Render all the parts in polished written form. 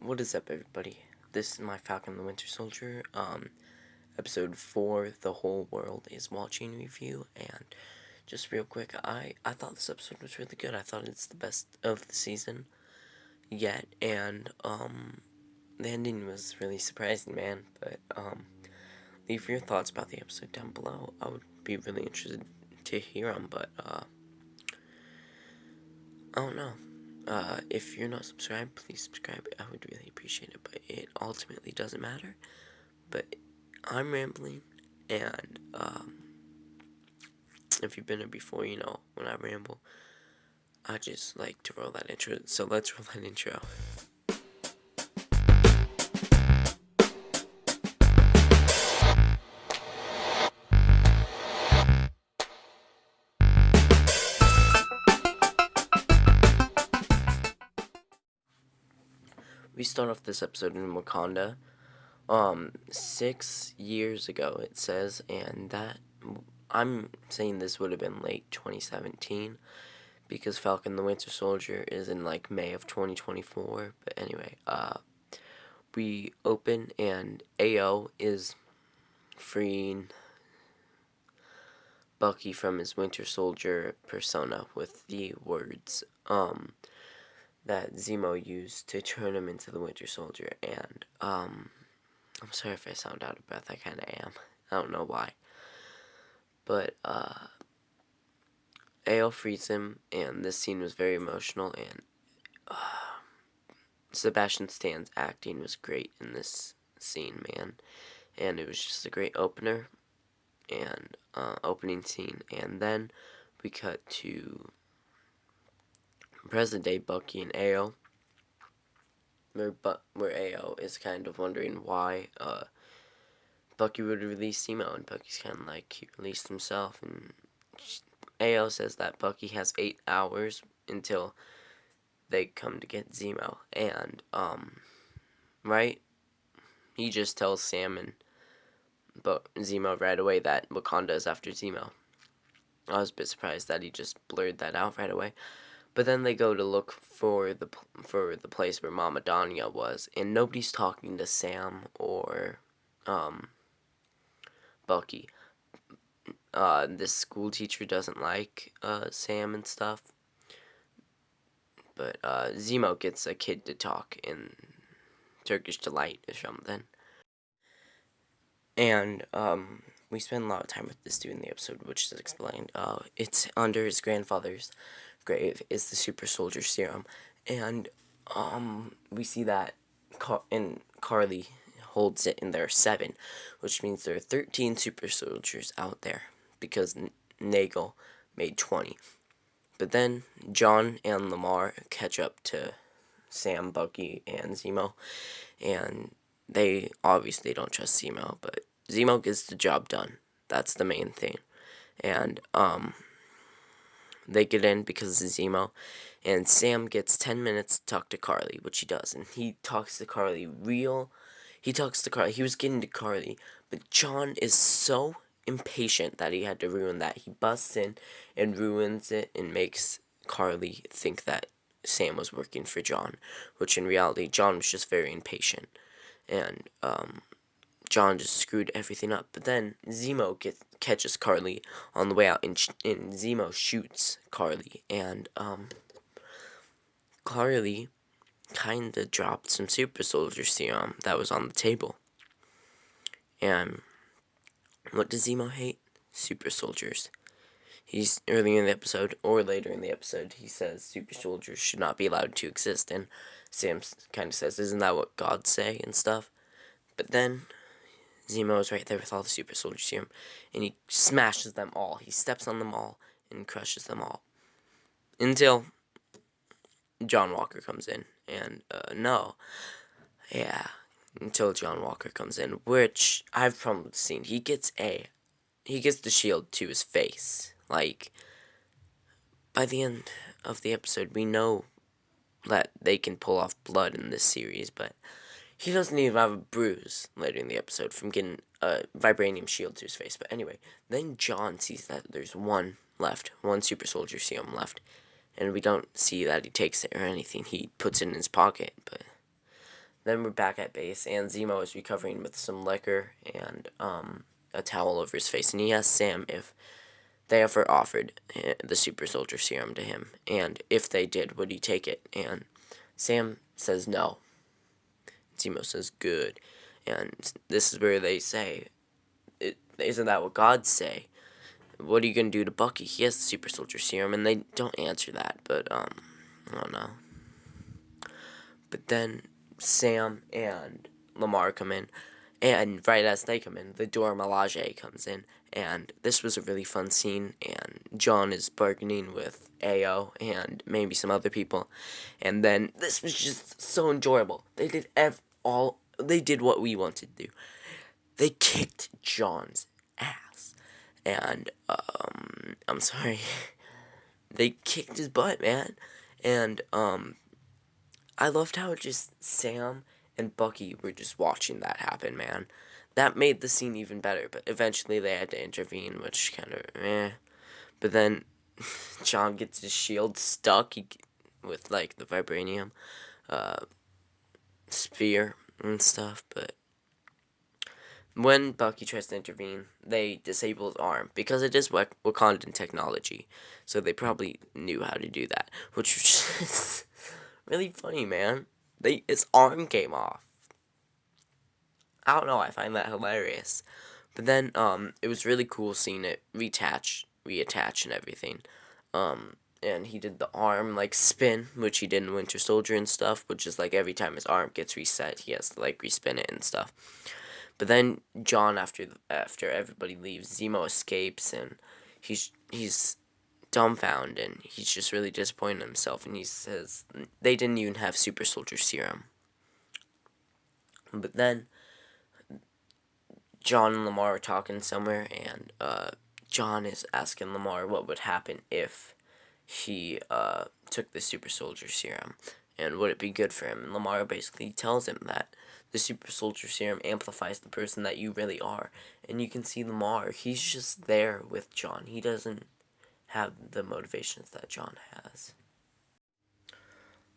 What is up, everybody? This is my Falcon the Winter Soldier, episode 4, The Whole World is Watching review, and just real quick, I thought this episode was really good. I thought it's the best of the season yet, and, the ending was really surprising, man, but, leave your thoughts about the episode down below. I would be really interested to hear them, but, I don't know. If you're not subscribed, please subscribe. I would really appreciate it, but it ultimately doesn't matter. But I'm rambling, and, if you've been here before, you know, when I ramble, I just like to roll that intro, so let's roll that intro. We start off this episode in Wakanda, 6 years ago, it says, and that, I'm saying this would have been late 2017, because Falcon the Winter Soldier is in, like, May of 2024, but anyway, we open, and AO is freeing Bucky from his Winter Soldier persona with the words, that Zemo used to turn him into the Winter Soldier, and, I'm sorry if I sound out of breath, I kinda am. I don't know why. But, AO frees him, and this scene was very emotional, and, Sebastian Stan's acting was great in this scene, man. And it was just a great opener, and, opening scene, and then we cut to present day Bucky and AO, where AO is kind of wondering why Bucky would release Zemo, and Bucky's kind of like, he released himself, and AO says that Bucky has 8 hours until they come to get Zemo, and right, he just tells Sam and Zemo right away that Wakanda is after Zemo. I was a bit surprised that he just blurred that out right away. But then they go to look for the place where Mama Danya was, and nobody's talking to Sam or Bucky. This school teacher doesn't like Sam and stuff. But Zemo gets a kid to talk in Turkish Delight or something. And we spend a lot of time with this dude in the episode, which is explained. It's under his grandfather's grave is the super soldier serum, and we see that Carly holds it in there 7, which means there are 13 super soldiers out there because Nagel made 20. But then John and Lamar catch up to Sam, Bucky, and Zemo, and they obviously don't trust Zemo, but Zemo gets the job done. That's the main thing. And they get in because of Zemo, and Sam gets 10 minutes to talk to Carly, which he does, and he talks to Carly he was getting to Carly, but John is so impatient that he had to ruin that. He busts in and ruins it and makes Carly think that Sam was working for John, which in reality, John was just very impatient, and, John just screwed everything up. But then Zemo catches Carly on the way out, and Zemo shoots Carly, and, Carly kinda dropped some super soldier serum that was on the table. And what does Zemo hate? Super soldiers. He's earlier in the episode, or later in the episode, he says super soldiers should not be allowed to exist, and Sam kind of says, isn't that what God say, and stuff? But then Zemo is right there with all the super soldier serum, and he smashes them all. He steps on them all and crushes them all. Until John Walker comes in, and, until John Walker comes in, which I've probably seen. He gets the shield to his face. Like, by the end of the episode, we know that they can pull off blood in this series, but he doesn't even have a bruise later in the episode from getting a vibranium shield to his face. But anyway, then John sees that there's one super soldier serum left, and we don't see that he takes it or anything. He puts it in his pocket, but Then we're back at base, and Zemo is recovering with some liquor and a towel over his face, and he asks Sam if they ever offered the super soldier serum to him, and if they did, would he take it? And Sam says no. Zemo says good, and this is where they say, isn't that what gods say? What are you gonna do to Bucky? He has the super soldier serum, and they don't answer that, but I don't know. But then Sam and Lamar come in, and right as they come in, the Dora Milaje comes in, and this was a really fun scene, and John is bargaining with AO and maybe some other people, and then this was just so enjoyable. They did they did what we wanted to do. They kicked John's ass, and I'm sorry, they kicked his butt, man, and I loved how just Sam and Bucky were just watching that happen, man. That made the scene even better, but eventually they had to intervene, which kind of, But then John gets his shield stuck with, like, the vibranium sphere and stuff, but when Bucky tries to intervene, they disable his arm, because it is Wakandan technology, so they probably knew how to do that, which was just really funny, man. His arm came off. I don't know, I find that hilarious. But then, it was really cool seeing it reattach and everything. And he did the arm, like, spin, which he did in Winter Soldier and stuff, which is, like, every time his arm gets reset, he has to, like, respin it and stuff. But then, John, after everybody leaves, Zemo escapes, and he's dumbfounded, and he's just really disappointed in himself, and he says they didn't even have super soldier serum. But then John and Lamar are talking somewhere, and John is asking Lamar what would happen if he took the super soldier serum, and would it be good for him. And Lamar basically tells him that the super soldier serum amplifies the person that you really are. And you can see Lamar, he's just there with John. He doesn't have the motivations that John has.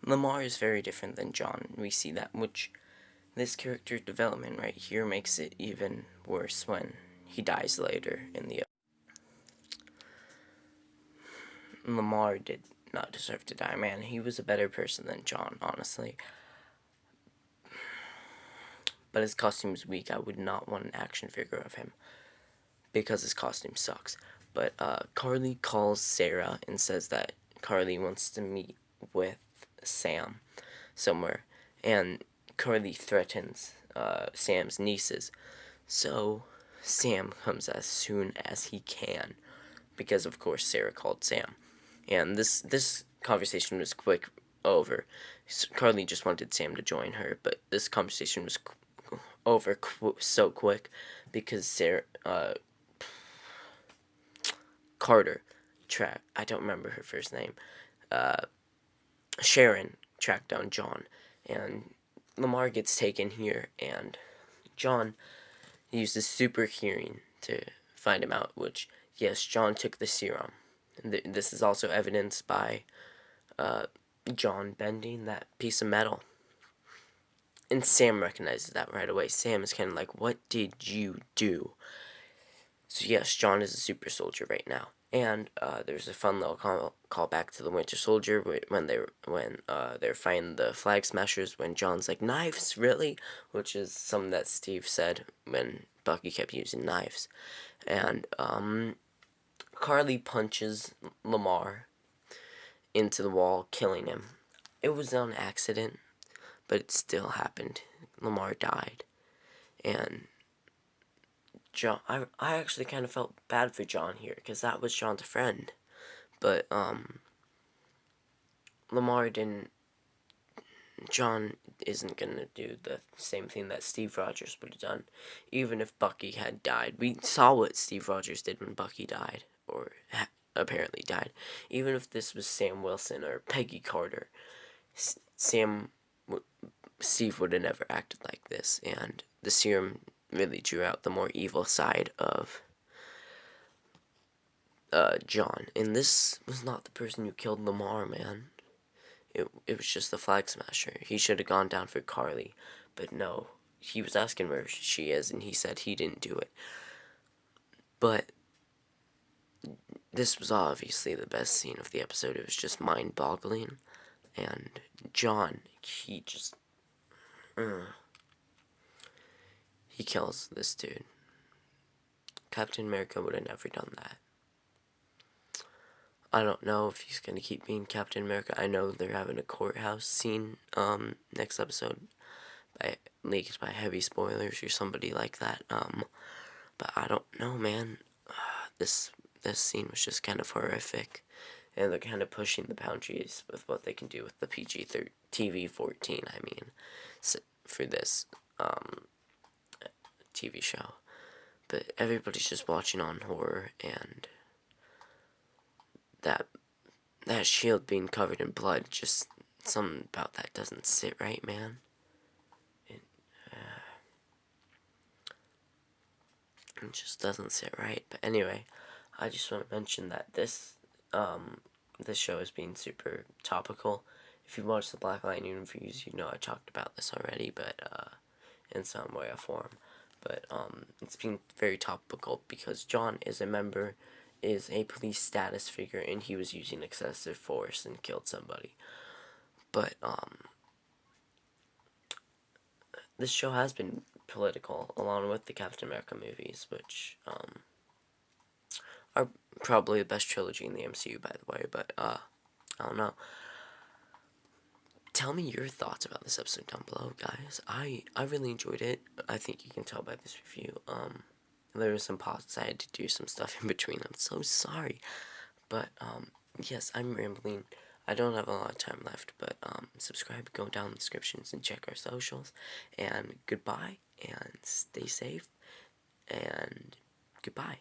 Lamar is very different than John. We see that, which this character development right here makes it even worse when he dies later in the... Lamar did not deserve to die, man. He was a better person than John, honestly. But his costume is weak. I would not want an action figure of him, because his costume sucks. But Carly calls Sarah and says that Carly wants to meet with Sam somewhere, and Carly threatens Sam's nieces. So Sam comes as soon as he can, because of course Sarah called Sam. And this conversation was quick over. Carly just wanted Sam to join her, but this conversation was over so quick because Sarah, Carter, I don't remember her first name, Sharon tracked down John, and Lamar gets taken here, and John uses super hearing to find him out, which, yes, John took the serum. And this is also evidenced by John bending that piece of metal. And Sam recognizes that right away. Sam is kind of like, what did you do? So yes, John is a super soldier right now. And there's a fun little call back to the Winter Soldier when they're fighting the Flag Smashers, when John's like, knives, really? Which is something that Steve said when Bucky kept using knives. And Carly punches Lamar into the wall, killing him. It was on accident, but it still happened. Lamar died. And John, I actually kind of felt bad for John here, because that was John's friend. But, Lamar didn't... John isn't gonna do the same thing that Steve Rogers would have done, even if Bucky had died. We saw what Steve Rogers did when Bucky died, or apparently died. Even if this was Sam Wilson or Peggy Carter, Steve would have never acted like this, and the serum really drew out the more evil side of John. And this was not the person who killed Lamar, man. it was just the Flag Smasher. He should have gone down for Carly, but no. He was asking where she is, and he said he didn't do it. But this was obviously the best scene of the episode. It was just mind-boggling. And John, he just... he kills this dude. Captain America would have never done that. I don't know if he's going to keep being Captain America. I know they're having a courthouse scene next episode, leaked by heavy spoilers or somebody like that. But I don't know, man. This scene was just kind of horrific, and they're kind of pushing the boundaries with what they can do with the PG-13 TV-14. I mean, for this TV show. But everybody's just watching on horror, and that shield being covered in blood, just something about that doesn't sit right, man. It just doesn't sit right. But anyway, I just want to mention that this show is being super topical. If you watch the Black Lightning reviews, you know I talked about this already, but in some way or form. But it's been very topical because John is a police status figure, and he was using excessive force and killed somebody. But this show has been political, along with the Captain America movies, which are probably the best trilogy in the MCU, by the way. But I don't know. Tell me your thoughts about this episode down below, guys. I really enjoyed it. I think you can tell by this review. There were some pauses. I had to do some stuff in between. I'm so sorry. But, yes, I'm rambling. I don't have a lot of time left, but, subscribe, go down in the descriptions, and check our socials. And goodbye, and stay safe, and goodbye.